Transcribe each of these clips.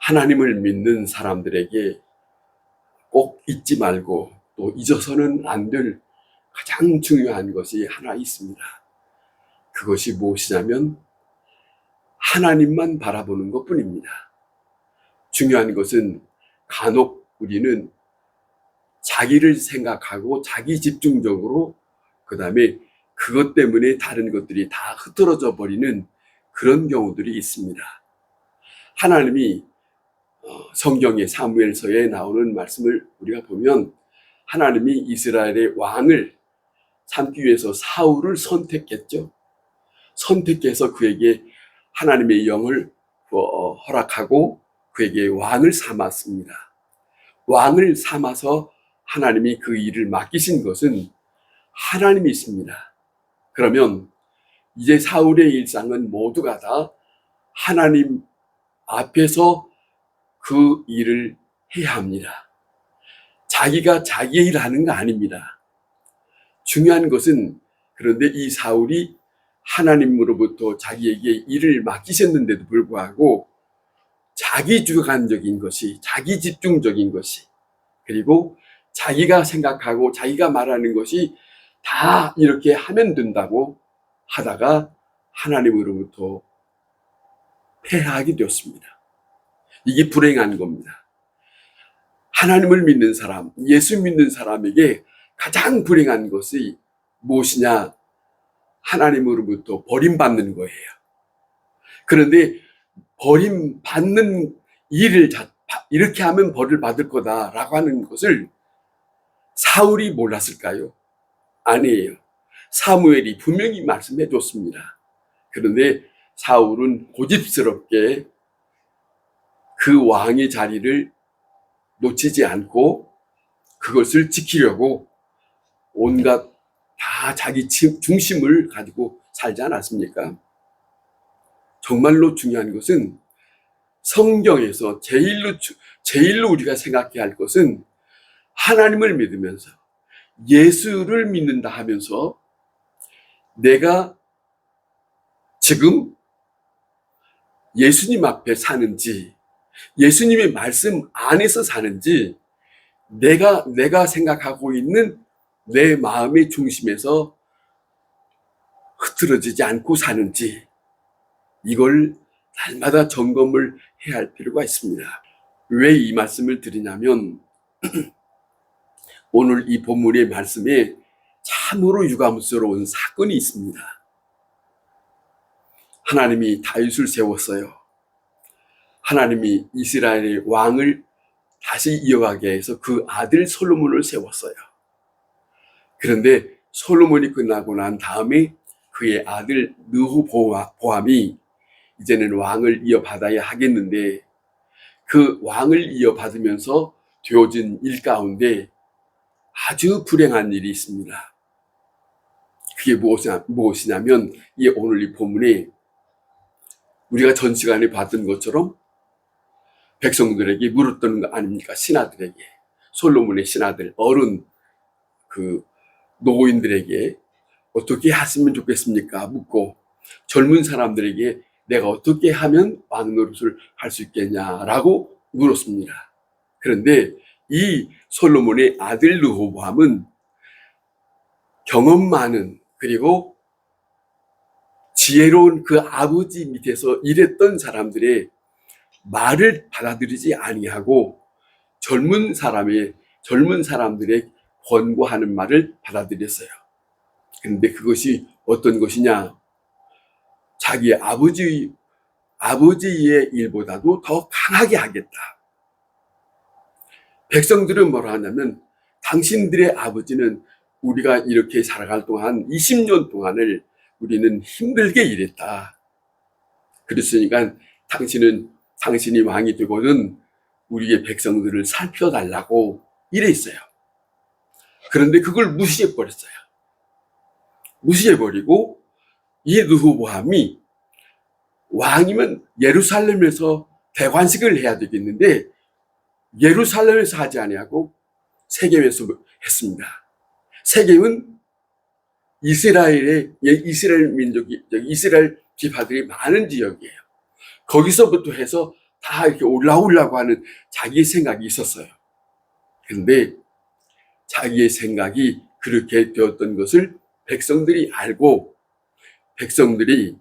하나님을 믿는 사람들에게 꼭 잊지 말고 또 잊어서는 안 될 가장 중요한 것이 하나 있습니다. 그것이 무엇이냐면 하나님만 바라보는 것뿐입니다. 중요한 것은 간혹 우리는 자기를 생각하고 자기 집중적으로 그 다음에 그것 때문에 다른 것들이 다 흐트러져 버리는 그런 경우들이 있습니다. 하나님이 성경의 사무엘서에 나오는 말씀을 우리가 보면 하나님이 이스라엘의 왕을 삼기 위해서 사울을 선택했죠. 선택해서 그에게 하나님의 영을 허락하고 그에게 왕을 삼았습니다. 왕을 삼아서 하나님이 그 일을 맡기신 것은 하나님이 있습니다. 그러면 이제 사울의 일상은 모두가 다 하나님 앞에서 그 일을 해야 합니다. 자기가 자기 일 하는 거 아닙니다. 중요한 것은 그런데 이 사울이 하나님으로부터 자기에게 일을 맡기셨는데도 불구하고 자기 주관적인 것이, 자기 집중적인 것이, 그리고 자기가 생각하고 자기가 말하는 것이 다 이렇게 하면 된다고 하다가 하나님으로부터 패하게 되었습니다. 이게 불행한 겁니다. 하나님을 믿는 사람, 예수 믿는 사람에게 가장 불행한 것이 무엇이냐? 하나님으로부터 버림받는 거예요. 그런데 버림받는 일을 이렇게 하면 벌을 받을 거다라고 하는 것을 사울이 몰랐을까요? 아니에요. 사무엘이 분명히 말씀해 줬습니다. 그런데 사울은 고집스럽게 그 왕의 자리를 놓치지 않고 그것을 지키려고 온갖 다 자기 중심을 가지고 살지 않았습니까? 정말로 중요한 것은 성경에서 제일로 우리가 생각해야 할 것은 하나님을 믿으면서 예수를 믿는다 하면서 내가 지금 예수님 앞에 사는지 예수님의 말씀 안에서 사는지 내가 생각하고 있는 내 마음의 중심에서 흐트러지지 않고 사는지 이걸 날마다 점검을 해야 할 필요가 있습니다. 왜 이 말씀을 드리냐면 오늘 이 본문의 말씀에 참으로 유감스러운 사건이 있습니다. 하나님이 다윗을 세웠어요. 하나님이 이스라엘의 왕을 다시 이어가게 해서 그 아들 솔로몬을 세웠어요. 그런데 솔로몬이 끝나고 난 다음에 그의 아들 르호보암이 이제는 왕을 이어받아야 하겠는데 그 왕을 이어받으면서 되어진 일 가운데 아주 불행한 일이 있습니다. 그게 무엇이냐면 오늘 이 본문에 우리가 전 시간에 봤던 것처럼 백성들에게 물었던 거 아닙니까? 신하들에게, 솔로몬의 신하들, 어른 그 노인들에게 어떻게 하시면 좋겠습니까? 묻고 젊은 사람들에게 내가 어떻게 하면 왕 노릇을 할 수 있겠냐라고 물었습니다. 그런데 이 솔로몬의 아들 르호보암은 경험 많은 그리고 지혜로운 그 아버지 밑에서 일했던 사람들의 말을 받아들이지 아니하고 젊은 사람들의 권고하는 말을 받아들였어요. 그런데 그것이 어떤 것이냐? 자기 아버지의 일보다도 더 강하게 하겠다. 백성들은 뭐라 하냐면 당신들의 아버지는 우리가 이렇게 살아갈 동안 20년 동안을 우리는 힘들게 일했다. 그랬으니까 당신이 왕이 되고는 우리의 백성들을 살펴달라고 이랬어요. 그런데 그걸 무시해버렸어요. 무시해버리고 이 르호보암이 왕이면 예루살렘에서 대관식을 해야 되겠는데 예루살렘에서 하지 아니하고 세겜에서 했습니다. 세겜은 이스라엘 민족이 이스라엘 지파들이 많은 지역이에요. 거기서부터 해서 다 이렇게 올라오려고 하는 자기의 생각이 있었어요. 그런데 자기의 생각이 그렇게 되었던 것을 백성들이 알고 백성들이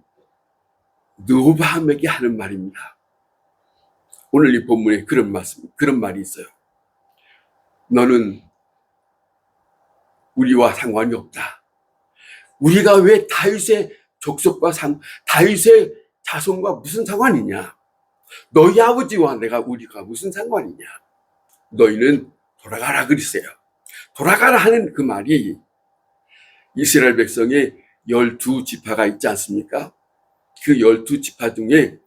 느호밤에게 하는 말입니다. 오늘 이 본문에 그런 말이 있어요. 너는 우리와 상관이 없다. 우리가 왜 다윗의 족속과 다윗의 자손과 무슨 상관이냐? 너희 아버지와 우리가 무슨 상관이냐? 너희는 돌아가라 그랬어요. 돌아가라 하는 그 말이 이스라엘 백성의 12지파가 있지 않습니까? 그 12지파 중에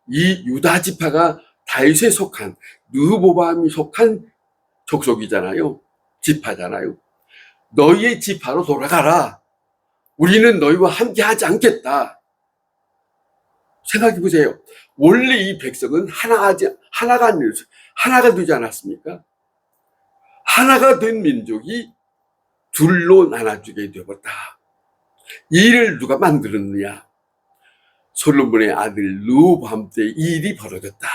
이 유다 지파가 다윗에 속한 르호보암이 속한 족속이잖아요. 지파잖아요. 너희의 지파로 돌아가라. 우리는 너희와 함께 하지 않겠다. 생각해 보세요. 원래 이 백성은 하나가 되지 않았습니까? 하나가 된 민족이 둘로 나눠주게 되었다. 이 일을 누가 만들었느냐? 솔로몬의 아들 르호보암 때 이 일이 벌어졌다.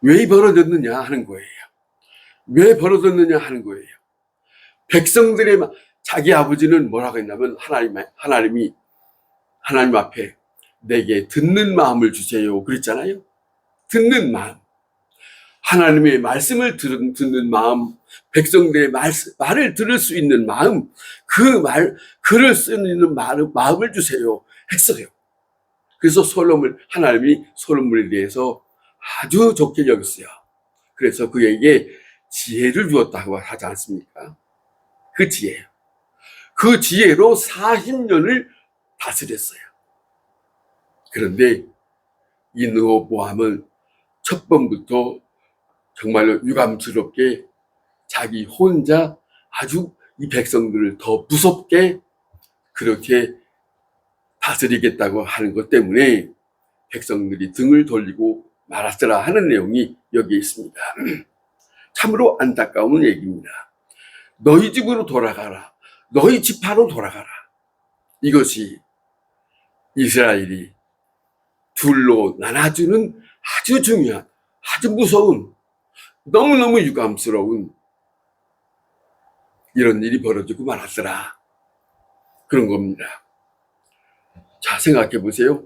왜 벌어졌느냐 하는 거예요. 왜 벌어졌느냐 하는 거예요. 백성들의 자기 아버지는 뭐라고 했냐면 하나님 앞에 내게 듣는 마음을 주세요 그랬잖아요. 듣는 마음. 하나님의 말씀을 듣는 마음, 백성들의 말을 들을 수 있는 마음, 글을 쓰는 마음을 주세요 했어요. 그래서 하나님이 솔로몬에 대해서 아주 좋게 여겼어요. 그래서 그에게 지혜를 주었다고 하지 않습니까? 그 지혜요. 그 지혜로 40년을 다스렸어요. 그런데 이 르호보암은 첫 번부터 정말로 유감스럽게 자기 혼자 아주 이 백성들을 더 무섭게 그렇게 다스리겠다고 하는 것 때문에 백성들이 등을 돌리고 말았더라 하는 내용이 여기에 있습니다. 참으로 안타까운 얘기입니다. 너희 집으로 돌아가라. 너희 지파로 돌아가라. 이것이 이스라엘이 둘로 나눠주는 아주 중요한, 아주 무서운, 너무너무 유감스러운 이런 일이 벌어지고 말았더라. 그런 겁니다. 자, 생각해 보세요.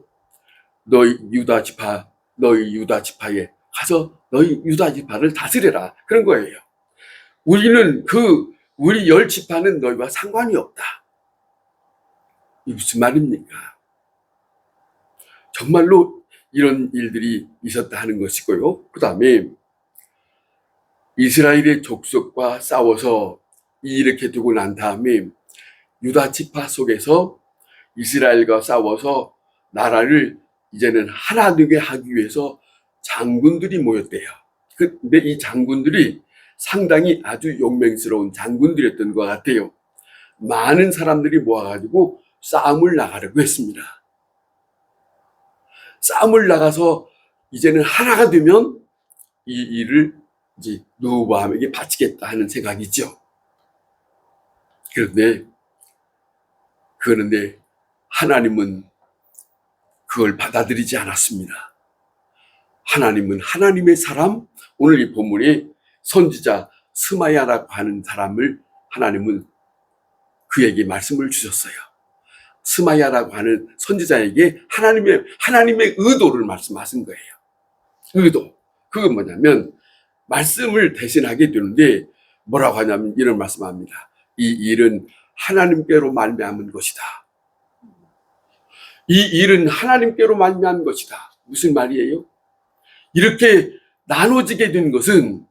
너희 유다 지파에 가서 너희 유다 지파를 다스려라. 그런 거예요. 우리 10지파는 너희와 상관이 없다. 이 무슨 말입니까? 정말로 이런 일들이 있었다 하는 것이고요. 그 다음에 이스라엘의 족속과 싸워서 이렇게 두고 난 다음에 유다 지파 속에서 이스라엘과 싸워서 나라를 이제는 하나 되게 하기 위해서 장군들이 모였대요. 근데 이 장군들이 상당히 아주 용맹스러운 장군들이었던 것 같아요. 많은 사람들이 모아가지고 싸움을 나가려고 했습니다. 싸움을 나가서 이제는 하나가 되면 이 일을 이제 르호보암에게 바치겠다 하는 생각이죠. 그런데 하나님은 그걸 받아들이지 않았습니다. 하나님은 하나님의 사람, 오늘 이 본문에 선지자 스마야라고 하는 사람을 하나님은 그에게 말씀을 주셨어요. 스마야라고 하는 선지자에게 하나님의 의도를 말씀하신 거예요. 의도. 그건 뭐냐면 말씀을 대신하게 되는데 뭐라고 하냐면 이런 말씀합니다. 이 일은 하나님께로 말미암은 것이다. 이 일은 하나님께로 말미암은 것이다. 무슨 말이에요? 이렇게 나눠지게 된 것은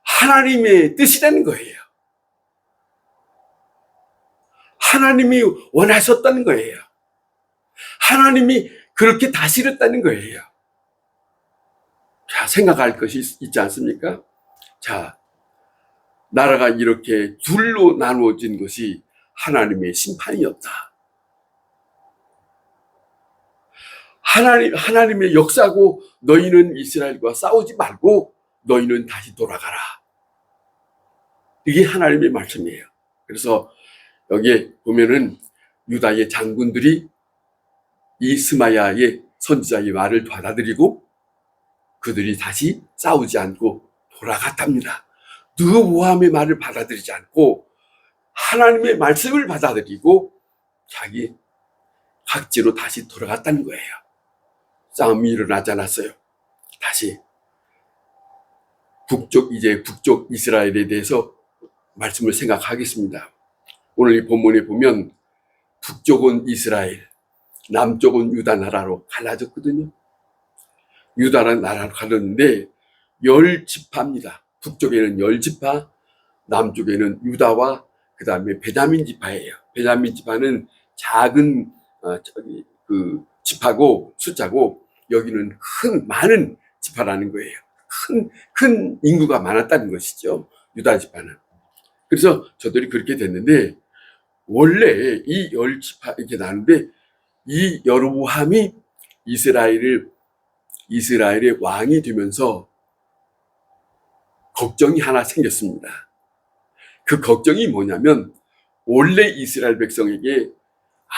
하나님의 뜻이라는 거예요. 하나님이 원하셨다는 거예요. 하나님이 그렇게 다스렸다는 거예요. 자, 생각할 것이 있지 않습니까? 자, 나라가 이렇게 둘로 나누어진 것이 하나님의 심판이었다. 하나님의 역사고 너희는 이스라엘과 싸우지 말고 너희는 다시 돌아가라. 이게 하나님의 말씀이에요. 그래서 여기에 보면은 유다의 장군들이 이 스마야의 선지자의 말을 받아들이고 그들이 다시 싸우지 않고 돌아갔답니다. 느보암의 말을 받아들이지 않고 하나님의 말씀을 받아들이고 자기 각지로 다시 돌아갔다는 거예요. 싸움이 일어나지 않았어요. 다시 북쪽 이스라엘에 대해서 말씀을 생각하겠습니다. 오늘 이 본문에 보면 북쪽은 이스라엘, 남쪽은 유다 나라로 갈라졌거든요. 유다라는 나라로 갈랐는데 10지파입니다. 북쪽에는 10지파, 남쪽에는 유다와 그 다음에 베냐민 지파예요. 베냐민 지파는 작은 지파고 숫자고, 여기는 많은 지파라는 거예요. 큰 인구가 많았다는 것이죠. 유다 지파는. 그래서 저들이 그렇게 됐는데, 원래 이 10지파 이렇게 나는데, 이 여로보암이 이스라엘의 왕이 되면서 걱정이 하나 생겼습니다. 그 걱정이 뭐냐면, 원래 이스라엘 백성에게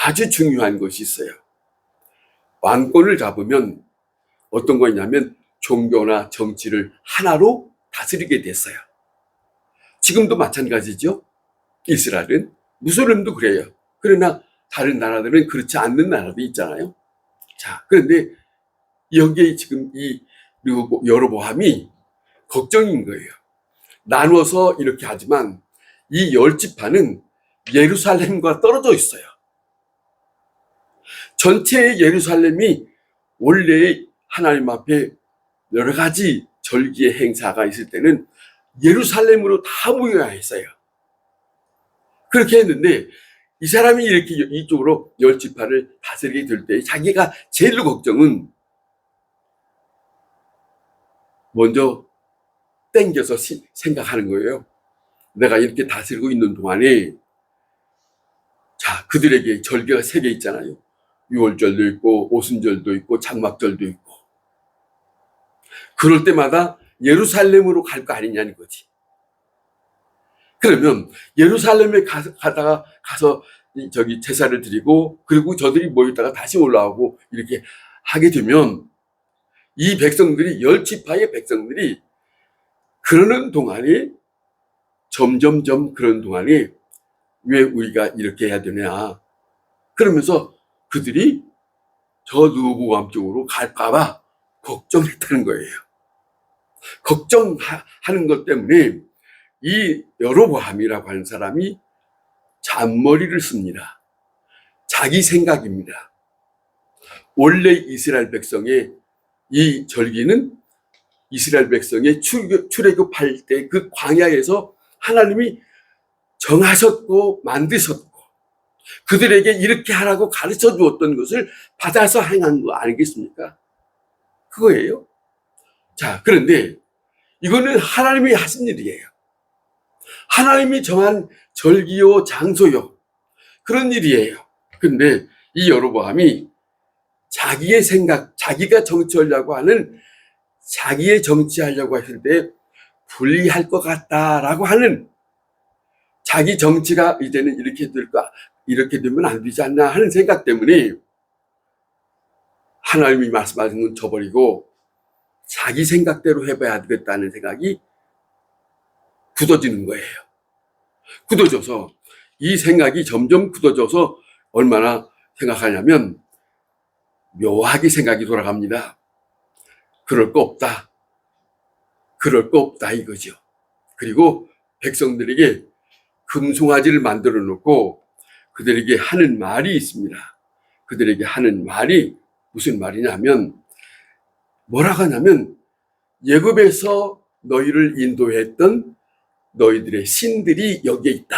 아주 중요한 것이 있어요. 왕권을 잡으면 어떤 거냐면 종교나 정치를 하나로 다스리게 됐어요. 지금도 마찬가지죠. 이스라엘은 무슬림도 그래요. 그러나 다른 나라들은 그렇지 않는 나라도 있잖아요. 자, 그런데 여기에 지금 이 여로보암이 걱정인 거예요. 나눠서 이렇게 하지만 이 10지파는 예루살렘과 떨어져 있어요. 전체 예루살렘이 원래 하나님 앞에 여러 가지 절기의 행사가 있을 때는 예루살렘으로 다 모여야 했어요. 그렇게 했는데 이 사람이 이렇게 이쪽으로 10지파를 다스리게 될 때 자기가 제일 걱정은 먼저 땡겨서 생각하는 거예요. 내가 이렇게 다스리고 있는 동안에, 자, 그들에게 절기가 3개 있잖아요. 유월절도 있고 오순절도 있고 장막절도 있고. 그럴 때마다 예루살렘으로 갈 거 아니냐는 거지. 그러면 예루살렘에 가서 저기 제사를 드리고, 그리고 저들이 모였다가 다시 올라오고 이렇게 하게 되면 이 백성들이 10지파의 백성들이 그러는 동안에 점점점 그런 동안에 왜 우리가 이렇게 해야 되냐, 그러면서 그들이 저 느보암 쪽으로 갈까봐 걱정했다는 거예요. 걱정하는 것 때문에 이 여로보암이라고 하는 사람이 잔머리를 씁니다. 자기 생각입니다. 원래 이스라엘 백성의 이 절기는 이스라엘 백성의 출애굽할 때 그 광야에서 하나님이 정하셨고 만드셨고 그들에게 이렇게 하라고 가르쳐 주었던 것을 받아서 행한 거 아니겠습니까? 그거예요. 자, 그런데 이거는 하나님이 하신 일이에요. 하나님이 정한 절기요 장소요 그런 일이에요. 근데 이 여로보암이 자기의 생각, 자기가 정치하려고 하는, 자기의 정치하려고 했을 때 불리할 것 같다라고 하는, 자기 정치가 이제는 이렇게 되면 안 되지 않나 하는 생각 때문에 하나님이 말씀하신 건 저버리고 자기 생각대로 해봐야 되겠다는 생각이 굳어지는 거예요. 굳어져서 이 생각이 점점 굳어져서 얼마나 생각하냐면 묘하게 생각이 돌아갑니다. 그럴 거 없다. 그럴 거 없다 이거죠. 그리고 백성들에게 금송아지를 만들어 놓고 그들에게 하는 말이 있습니다. 그들에게 하는 말이 무슨 말이냐면, 뭐라고 하냐면, 애굽에서 너희를 인도했던 너희들의 신들이 여기에 있다.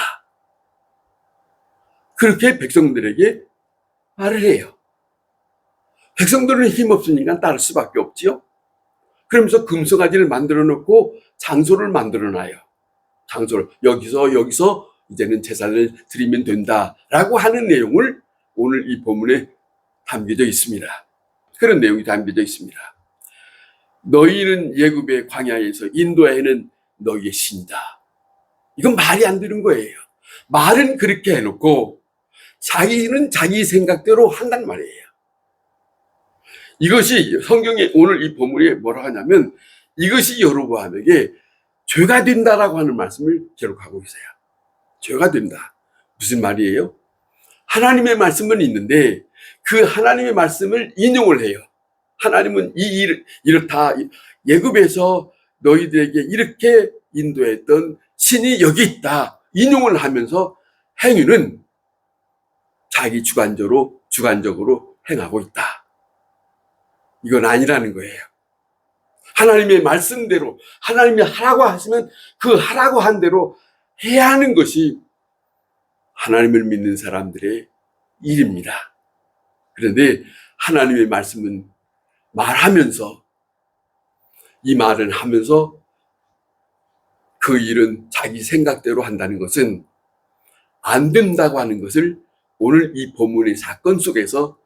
그렇게 백성들에게 말을 해요. 백성들은 힘없으니까 따를 수밖에 없지요. 그러면서 금송아지를 만들어 놓고 장소를 만들어 놔요. 장소를 여기서 이제는 제사를 드리면 된다라고 하는 내용을 오늘 이 본문에 담겨져 있습니다. 그런 내용이 담겨져 있습니다. 너희는 애굽의 광야에서 인도하는 너희의 신이다. 이건 말이 안 되는 거예요. 말은 그렇게 해놓고 자기는 자기 생각대로 한단 말이에요. 이것이 성경에 오늘 이 본문에 뭐라 하냐면 이것이 여로보암에게 죄가 된다라고 하는 말씀을 기록하고 있어요. 죄가 된다. 무슨 말이에요? 하나님의 말씀은 있는데 그 하나님의 말씀을 인용을 해요. 하나님은 이렇다. 예굽에서 너희들에게 이렇게 인도했던 신이 여기 있다. 인용을 하면서 행위는 자기 주관적으로 행하고 있다. 이건 아니라는 거예요. 하나님의 말씀대로 하나님이 하라고 하시면 그 하라고 한 대로 해야 하는 것이 하나님을 믿는 사람들의 일입니다. 그런데 하나님의 말씀은 말하면서 이 말을 하면서 그 일은 자기 생각대로 한다는 것은 안 된다고 하는 것을 오늘 이 본문의 사건 속에서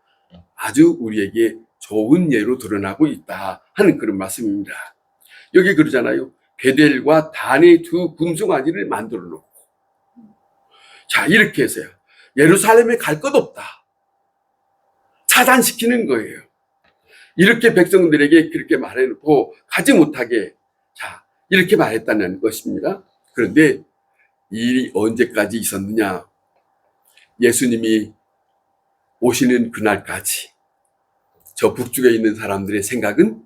아주 우리에게 좋은 예로 드러나고 있다 하는 그런 말씀입니다. 여기 그러잖아요. 베델과 단의 두 금송아지를 만들어 놓고 자 이렇게 해서요. 예루살렘에 갈 것 없다. 차단시키는 거예요. 이렇게 백성들에게 그렇게 말해놓고 가지 못하게 자 이렇게 말했다는 것입니다. 그런데 이 일이 언제까지 있었느냐? 예수님이 오시는 그날까지 저 북쪽에 있는 사람들의 생각은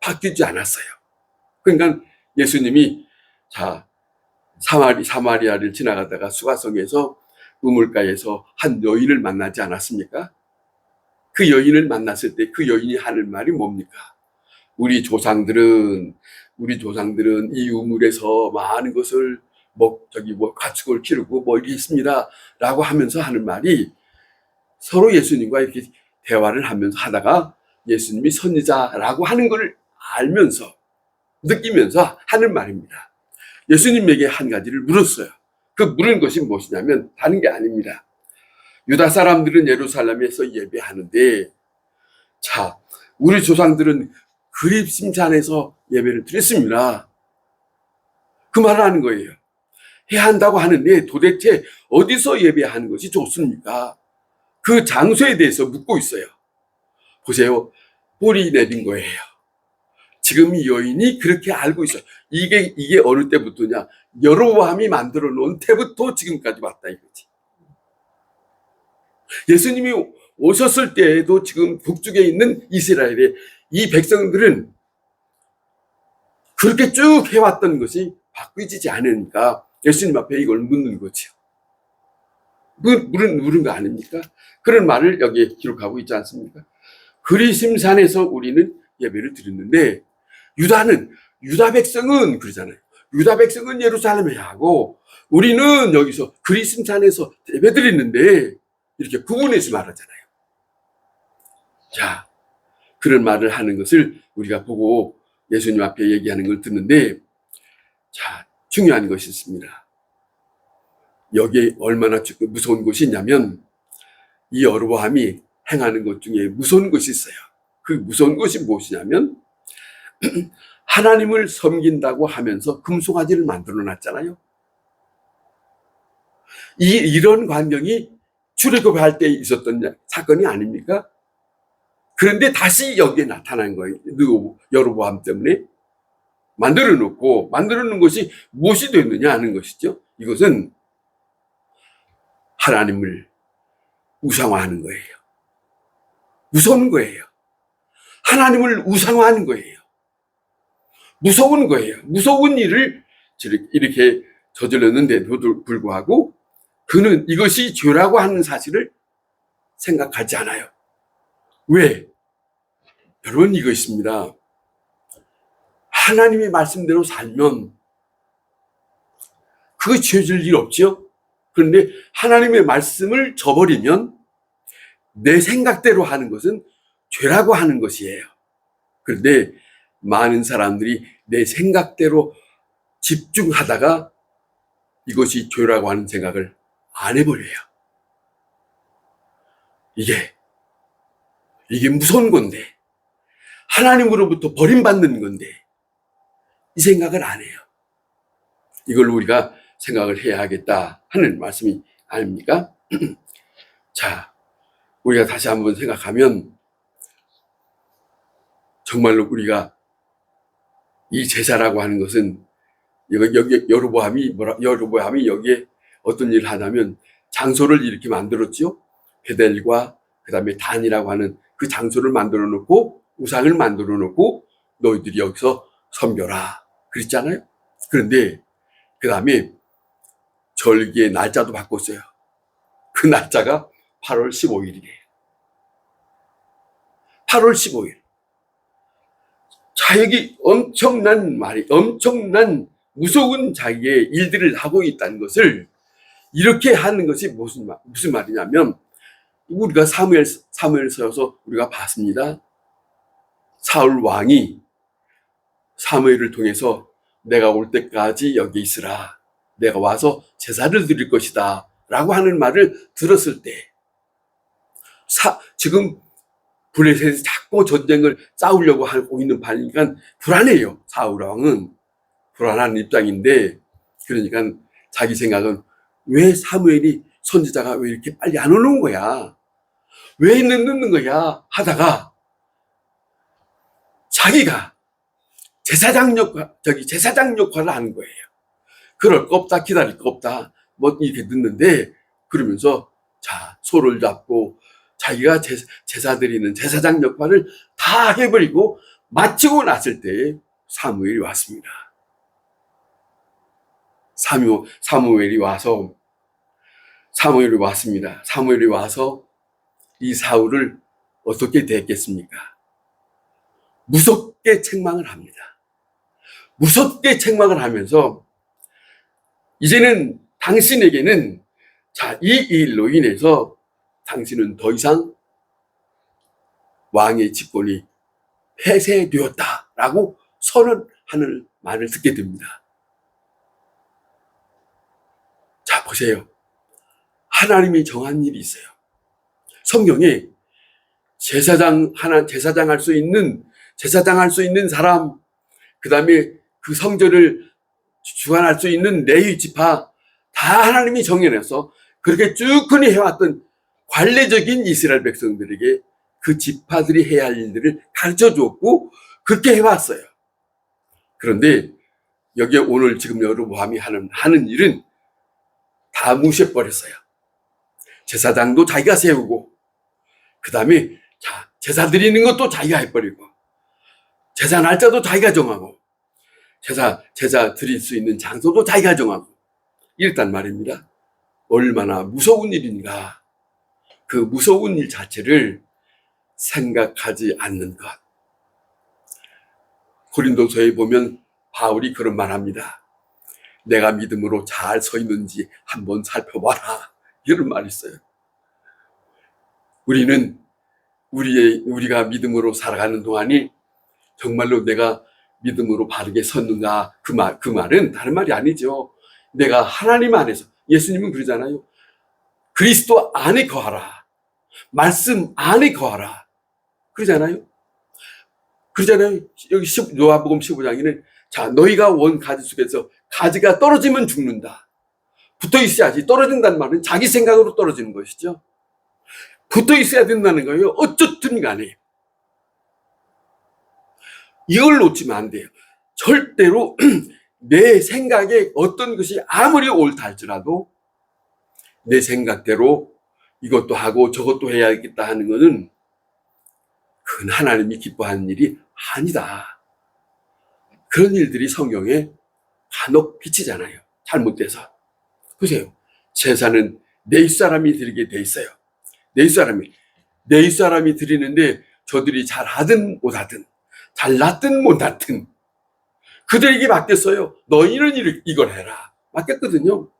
바뀌지 않았어요. 그러니까 예수님이 자 사마리아를 지나가다가 수가성에서 우물가에서 한 여인을 만나지 않았습니까? 그 여인을 만났을 때 그 여인이 하는 말이 뭡니까? 우리 조상들은 이 우물에서 많은 것을 가축을 기르고 이렇게 했습니다. 라고 하면서 하는 말이 서로 예수님과 이렇게 대화를 하면서 하다가 예수님이 선지자라고 하는 걸 알면서 느끼면서 하는 말입니다. 예수님에게 한 가지를 물었어요. 그 물은 것이 무엇이냐면 다른 게 아닙니다. 유다 사람들은 예루살렘에서 예배하는데 자 우리 조상들은 그립심산에서 예배를 드렸습니다. 그 말을 하는 거예요. 해야 한다고 하는데 도대체 어디서 예배하는 것이 좋습니까? 그 장소에 대해서 묻고 있어요. 보세요. 뿌리 내린 거예요. 지금 이 여인이 그렇게 알고 있어요. 이게 어느 때부터냐? 여로보암이 만들어 놓은 때부터 지금까지 왔다 이거지. 예수님이 오셨을 때에도 지금 북쪽에 있는 이스라엘의 이 백성들은 그렇게 쭉 해왔던 것이 바뀌지 않으니까 예수님 앞에 이걸 묻는 거죠. 물은 거 아닙니까? 그런 말을 여기에 기록하고 있지 않습니까? 그리심산에서 우리는 예배를 드렸는데 유다 백성은 그러잖아요. 유다 백성은 예루살렘에 하고 우리는 여기서 그리심산에서 예배 드렸는데 이렇게 구분해서 말하잖아요. 자, 그런 말을 하는 것을 우리가 보고 예수님 앞에 얘기하는 걸 듣는데 자, 중요한 것이 있습니다. 여기에 얼마나 무서운 것이 있냐면 이 여로보암이 행하는 것 중에 무서운 것이 있어요. 그 무서운 것이 무엇이냐면 하나님을 섬긴다고 하면서 금송아지를 만들어 놨잖아요. 이런 광경이 출애굽할 때 있었던 사건이 아닙니까? 그런데 다시 여기에 나타난 거예요. 여로보암 때문에 만들어 놓은 것이 무엇이 됐느냐 하는 것이죠. 이것은 하나님을 우상화하는 거예요. 무서운 거예요. 하나님을 우상화하는 거예요. 무서운 거예요. 무서운 일을 이렇게 저질렀는데도 불구하고 그는 이것이 죄라고 하는 사실을 생각하지 않아요. 왜? 여러분 이거 있습니다. 하나님의 말씀대로 살면 그거 죄질 일 없죠. 그런데 하나님의 말씀을 저버리면 내 생각대로 하는 것은 죄라고 하는 것이에요. 그런데 많은 사람들이 내 생각대로 집중하다가 이것이 죄라고 하는 생각을 안 해버려요. 이게 무서운 건데 하나님으로부터 버림받는 건데 이 생각을 안 해요. 이걸 우리가 생각을 해야 하겠다 하는 말씀이 아닙니까? 자, 우리가 다시 한번 생각하면 정말로 우리가 이 제사라고 하는 것은 여기 여로보암이 여기에 어떤 일을 하냐면 장소를 이렇게 만들었죠. 베델과 그다음에 단이라고 하는 그 장소를 만들어 놓고 우상을 만들어 놓고 너희들이 여기서 섬겨라 그랬잖아요. 그런데 그다음에 절기의 날짜도 바꿨어요. 그 날짜가 8월 15일이래요. 8월 15일. 자, 여기 엄청난 무서운 자기의 일들을 하고 있다는 것을 이렇게 하는 것이 무슨 말이냐면, 우리가 사무엘서에서 우리가 봤습니다. 사울 왕이 사무엘을 통해서 내가 올 때까지 여기 있으라. 내가 와서 제사를 드릴 것이다. 라고 하는 말을 들었을 때, 지금 블레셋이 자꾸 전쟁을 싸우려고 하고 있는 판이니까 불안해요. 사울 왕은 불안한 입장인데, 그러니까 자기 생각은 왜 사무엘이 선지자가 왜 이렇게 빨리 안 오는 거야? 왜 늦는 거야? 하다가 자기가 제사장 역할을 하는 거예요. 그럴 거 없다, 기다릴 거 없다, 뭐 이렇게 늦는데, 그러면서 자, 소를 잡고 자기가 제사 드리는 제사장 역할을 다 해버리고 마치고 났을 때 사무엘이 왔습니다. 사무엘이 왔습니다. 사무엘이 와서 이 사울을 어떻게 대했겠습니까? 무섭게 책망을 합니다. 무섭게 책망을 하면서 이제는 당신에게는 자, 이 일로 인해서 당신은 더 이상 왕의 직권이 폐쇄되었다라고 선언하는 말을 듣게 됩니다. 자, 보세요. 하나님이 정한 일이 있어요. 성경에 제사장 할 수 있는 사람, 그 다음에 그 성전을 주관할 수 있는 레위 지파 다 하나님이 정해내서 그렇게 쭉 해왔던 관례적인 이스라엘 백성들에게 그 지파들이 해야 할 일들을 가르쳐 주었고 그렇게 해왔어요. 그런데 여기에 오늘 지금 여로보암이 하는 일은 다 무시해버렸어요. 제사장도 자기가 세우고, 그 다음에 제사 드리는 것도 자기가 해버리고, 제사 날짜도 자기가 정하고, 제사 드릴 수 있는 장소도 자기가 정하고, 이랬단 말입니다. 얼마나 무서운 일인가. 그 무서운 일 자체를 생각하지 않는 것. 고린도서에 보면 바울이 그런 말 합니다. 내가 믿음으로 잘 서 있는지 한번 살펴봐라. 이런 말이 있어요. 우리가 믿음으로 살아가는 동안이 정말로 내가 믿음으로 바르게 섰는가, 그 말은 다른 말이 아니죠. 내가 하나님 안에서, 예수님은 그러잖아요. 그리스도 안에 거하라. 말씀 안에 거하라. 그러잖아요. 여기 요한복음 15장에는 자, 너희가 원 가지 속에서 가지가 떨어지면 죽는다. 붙어 있어야지. 떨어진다는 말은 자기 생각으로 떨어지는 것이죠. 붙어 있어야 된다는 거예요. 어쨌든 간에. 이걸 놓치면 안 돼요. 절대로 내 생각에 어떤 것이 아무리 옳다 할지라도 내 생각대로 이것도 하고 저것도 해야겠다 하는 것은 그건 하나님이 기뻐하는 일이 아니다. 그런 일들이 성경에 간혹 비치잖아요. 잘못돼서. 보세요. 제사는 내 사람이 드리게 돼 있어요. 내 사람이 드리는데 저들이 잘하든 못하든 잘났든 못났든 그들에게 맡겼어요. 너희는 이걸 해라. 맡겼거든요.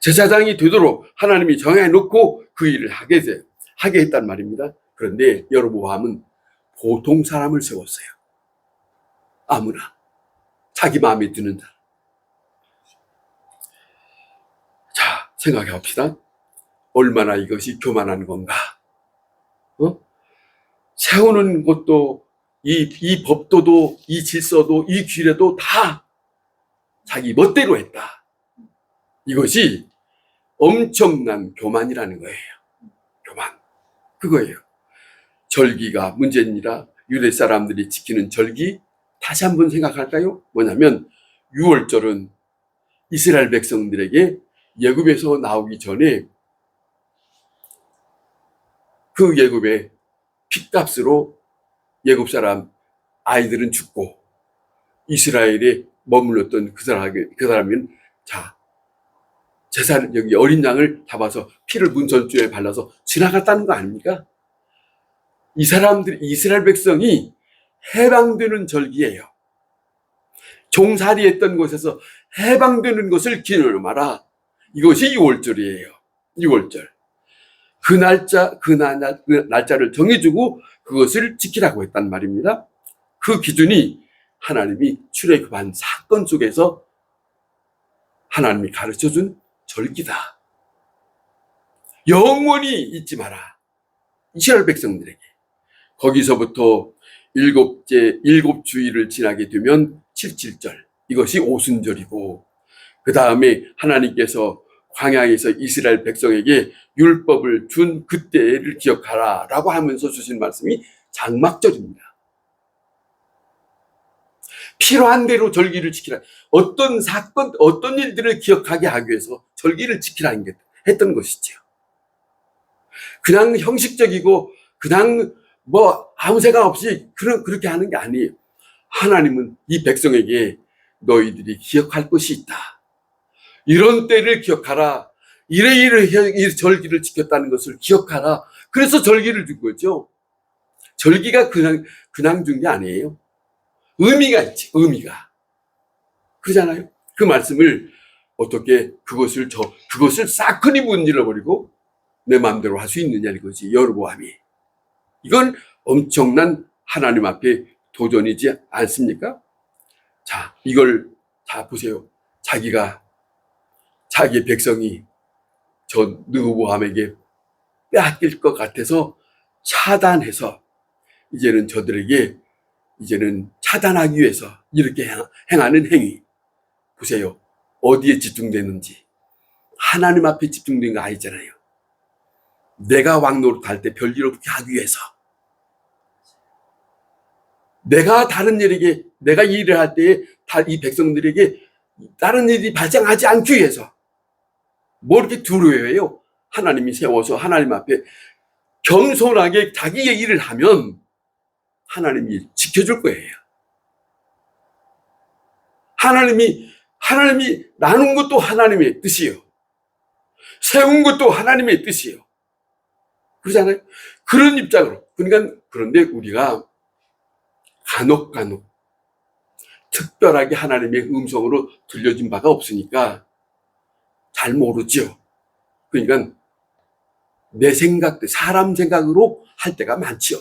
제사장이 되도록 하나님이 정해놓고 그 일을 하게 했단 말입니다. 그런데 여로보암은 보통 사람을 세웠어요. 아무나 자기 마음에 드는 사람. 자, 생각해 봅시다. 얼마나 이것이 교만한 건가? 세우는 것도 이 법도도 이 질서도 이 규례도 다 자기 멋대로 했다. 이것이 엄청난 교만이라는 거예요. 교만. 그거예요. 절기가 문제입니다. 유대 사람들이 지키는 절기 다시 한번 생각할까요? 뭐냐면 유월절은 이스라엘 백성들에게 애굽에서 나오기 전에 그 애굽의 핏값으로 애굽 사람 아이들은 죽고 이스라엘에 머물렀던 그 사람은 자 제사를 여기 어린 양을 잡아서 피를 문전주에 발라서 지나갔다는 거 아닙니까? 이 사람들 이스라엘 백성이 해방되는 절기예요. 종살이했던 곳에서 해방되는 것을 기념하라. 이것이 유월절이에요. 유월절. 그 날짜를 정해주고 그것을 지키라고 했단 말입니다. 그 기준이 하나님이 출애굽한 사건 속에서 하나님이 가르쳐준 절기다. 영원히 잊지 마라. 이스라엘 백성들에게. 거기서부터 일곱 주일을 지나게 되면 77절. 이것이 오순절이고 그 다음에 하나님께서 광야에서 이스라엘 백성에게 율법을 준 그때를 기억하라 라고 하면서 주신 말씀이 장막절입니다. 필요한 대로 절기를 지키라. 어떤 사건, 어떤 일들을 기억하게 하기 위해서 절기를 지키라는 게 했던 것이죠. 그냥 형식적이고 그냥 뭐 아무 생각 없이 그렇게 하는 게 아니에요. 하나님은 이 백성에게 너희들이 기억할 것이 있다. 이런 때를 기억하라. 이래 절기를 지켰다는 것을 기억하라. 그래서 절기를 준 거죠. 절기가 그냥 준 게 아니에요. 의미가 있지, 의미가. 그러잖아요. 그 말씀을 어떻게 그것을 싹 문질러 버리고 내 마음대로 할 수 있느냐 이거지. 여로보암이. 이건 엄청난 하나님 앞에 도전이지 않습니까? 자, 이걸 다 보세요. 자기 백성이 저 르호보암에게 빼앗길 것 같아서 차단해서 이제는 저들에게 차단하기 위해서 이렇게 행하는 행위. 보세요. 어디에 집중되는지. 하나님 앞에 집중된 거 아니잖아요. 내가 왕노릇할 때 별일 없게 하기 위해서. 내가 일을 할 때 이 백성들에게 다른 일이 발생하지 않기 위해서. 뭐 이렇게 두려워해요? 하나님이 세워서 하나님 앞에 겸손하게 자기의 일을 하면 하나님이 지켜줄 거예요. 하나님이 나눈 것도 하나님의 뜻이요. 세운 것도 하나님의 뜻이요. 그러잖아요. 그런 입장으로. 그런데 우리가 간혹 특별하게 하나님의 음성으로 들려진 바가 없으니까 잘 모르죠. 그러니까 내 생각, 사람 생각으로 할 때가 많죠.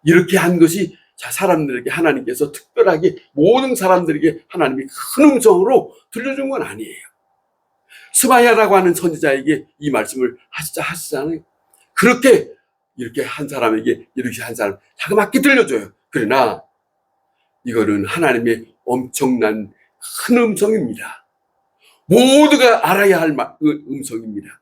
이렇게 한 것이 사람들에게 하나님께서 특별하게 모든 사람들에게 하나님이 큰 음성으로 들려준 건 아니에요. 스바야라고 하는 선지자에게 이 말씀을 하시잖아요. 이렇게 한 사람에게 이렇게 한 사람 자그맣게 들려줘요. 그러나 이거는 하나님의 엄청난 큰 음성입니다. 모두가 알아야 할 음성입니다.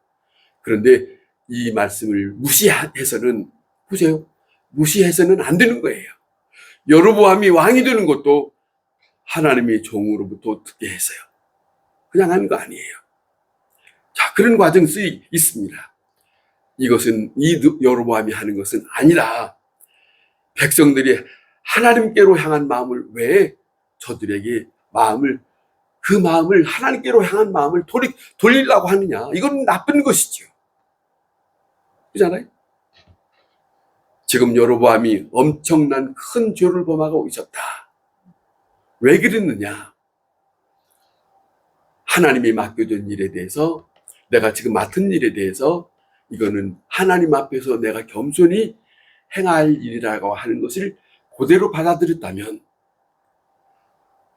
그런데 이 말씀을 무시해서는 보세요. 무시해서는 안 되는 거예요. 여로보암이 왕이 되는 것도 하나님의 종으로부터 듣게 해서요. 그냥 하는 거 아니에요. 자, 그런 과정이 있습니다. 이것은 이 여로보암이 하는 것은 아니라 백성들이 하나님께로 향한 마음을 왜 저들에게 그 마음을 하나님께로 향한 마음을 돌리려고 하느냐. 이건 나쁜 것이죠. 그렇잖아요. 지금 여로보암이 엄청난 큰 죄를 범하고 있었다. 왜 그랬느냐? 하나님이 맡겨준 일에 대해서 내가 지금 맡은 일에 대해서 이거는 하나님 앞에서 내가 겸손히 행할 일이라고 하는 것을 그대로 받아들였다면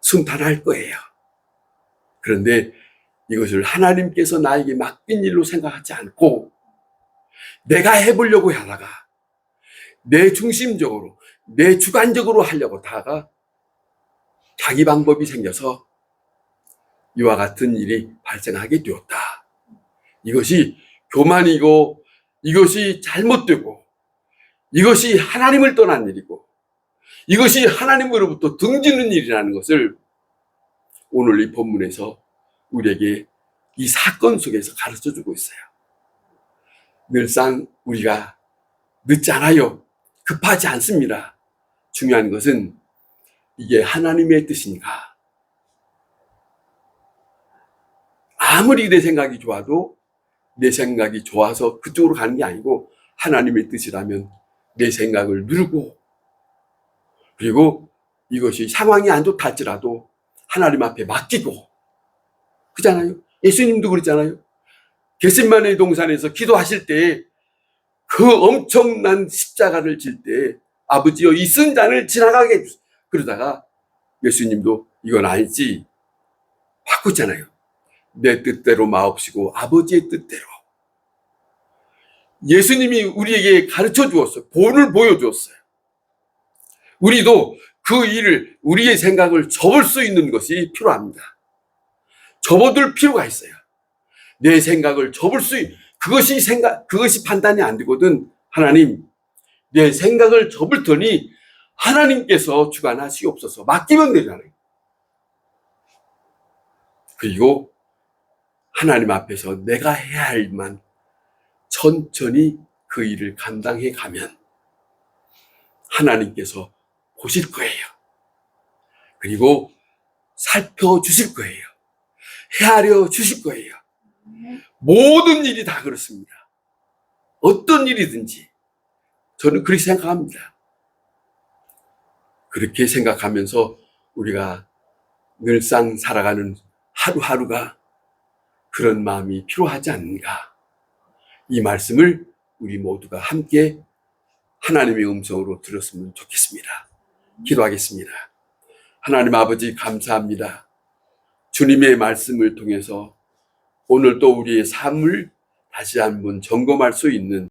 순탄할 거예요. 그런데 이것을 하나님께서 나에게 맡긴 일로 생각하지 않고 내가 해보려고 하다가 내 중심적으로 내 주관적으로 하려고 하다가 자기 방법이 생겨서 이와 같은 일이 발생하게 되었다. 이것이 교만이고 이것이 잘못되고 이것이 하나님을 떠난 일이고 이것이 하나님으로부터 등지는 일이라는 것을 오늘 이 본문에서 우리에게 이 사건 속에서 가르쳐주고 있어요. 늘상 우리가 늦지 않아요. 급하지 않습니다. 중요한 것은 이게 하나님의 뜻인가. 아무리 내 생각이 좋아도 내 생각이 좋아서 그쪽으로 가는 게 아니고 하나님의 뜻이라면 내 생각을 누르고, 그리고 이것이 상황이 안 좋다 할지라도 하나님 앞에 맡기고, 그잖아요. 예수님도 그랬잖아요. 겟세마네 동산에서 기도하실 때 그 엄청난 십자가를 질 때 아버지여 이 쓴 잔을 지나가게 해주세요. 그러다가 예수님도 이건 아니지 바꾸잖아요. 내 뜻대로 마옵시고 아버지의 뜻대로. 예수님이 우리에게 가르쳐 주었어요. 본을 보여주었어요. 우리도 그 일을, 우리의 생각을 접을 수 있는 것이 필요합니다. 접어둘 필요가 있어요. 내 생각을 접을 수 있는, 그것이 판단이 안 되거든. 하나님, 내 생각을 접을 터니 하나님께서 주관하시옵소서. 맡기면 되잖아요. 그리고 하나님 앞에서 내가 해야 할 일만 천천히 그 일을 감당해 가면 하나님께서 보실 거예요. 그리고 살펴주실 거예요. 헤아려 주실 거예요. 모든 일이 다 그렇습니다. 어떤 일이든지 저는 그렇게 생각합니다. 그렇게 생각하면서 우리가 늘상 살아가는 하루하루가 그런 마음이 필요하지 않는가. 이 말씀을 우리 모두가 함께 하나님의 음성으로 들었으면 좋겠습니다. 기도하겠습니다. 하나님 아버지 감사합니다. 주님의 말씀을 통해서 오늘 또 우리의 삶을 다시 한번 점검할 수 있는